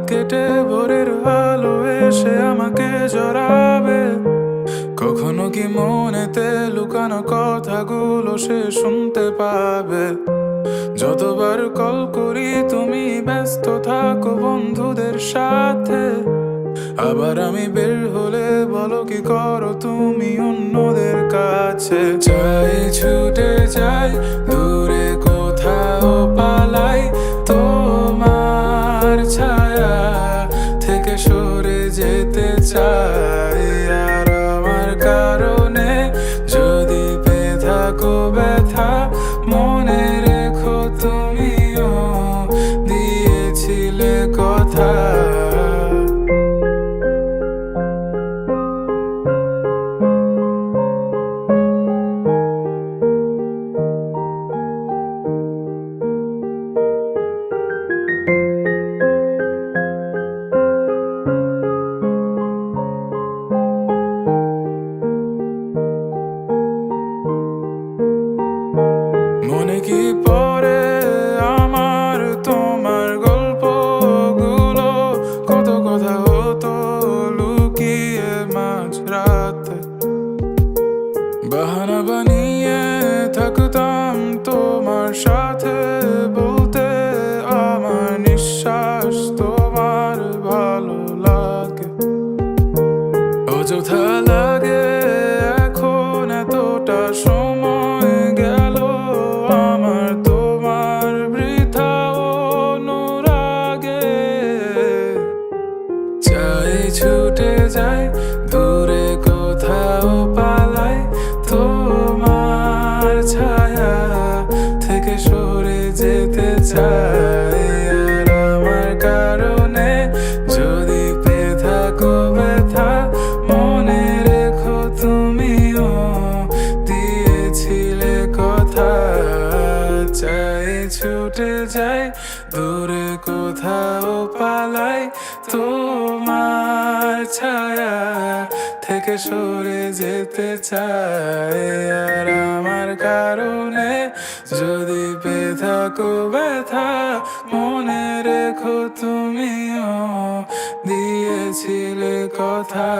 কেটে ভোরের আলো এসে আমাকে জড়াবে। কখনো কি মনেতে লুকানো কথাগুলো সে শুনতে পাবে? যতবার কল করি তুমি ব্যস্ত থাকো বন্ধুদের সাথে, আবার আমি বের হলে বলো কি করো তুমি অন্যদের কাছে। চাই ছুটে যাই দূরে কোথাও পালাই, তোমার ছায়া থেকে সরে যেতে চাই। আর আমার কারণে যদি পেয়ে থাকো ব্যথা, মনে রেখো তুমিও দিয়েছিলে কথা। মনে কি পড়ে আমার তোমার গল্পগুলো? কত কথা হতো লুকিয়ে মাঝরাতে, বাহানা বানিয়ে থাকতাম তোমার সাথে, বলতে আমার নিঃশ্বাস তোমার ভালো লাগে। অযথা লাগে এখন এতটা সময় গেল আমার তোমার বৃথা অনুরাগে। চাই ছুটে যাই দূরে কোথাও পালাই, তোমার ছায়া থেকে সরে যেতে চাই। আর আমার কারণে যদি পেয়ে থাকো ব্যথা, মনে রেখো তুমিও দিয়েছিলে কথা। চাই ছুটে যাই দূরে কোথাও পালাই, তোমার ছায়া থেকে সরে যেতে চাই। আর আমার কারণে যদি পেয়ে থাকো ব্যথা, মনে রেখো তুমিও দিয়েছিলে কথা।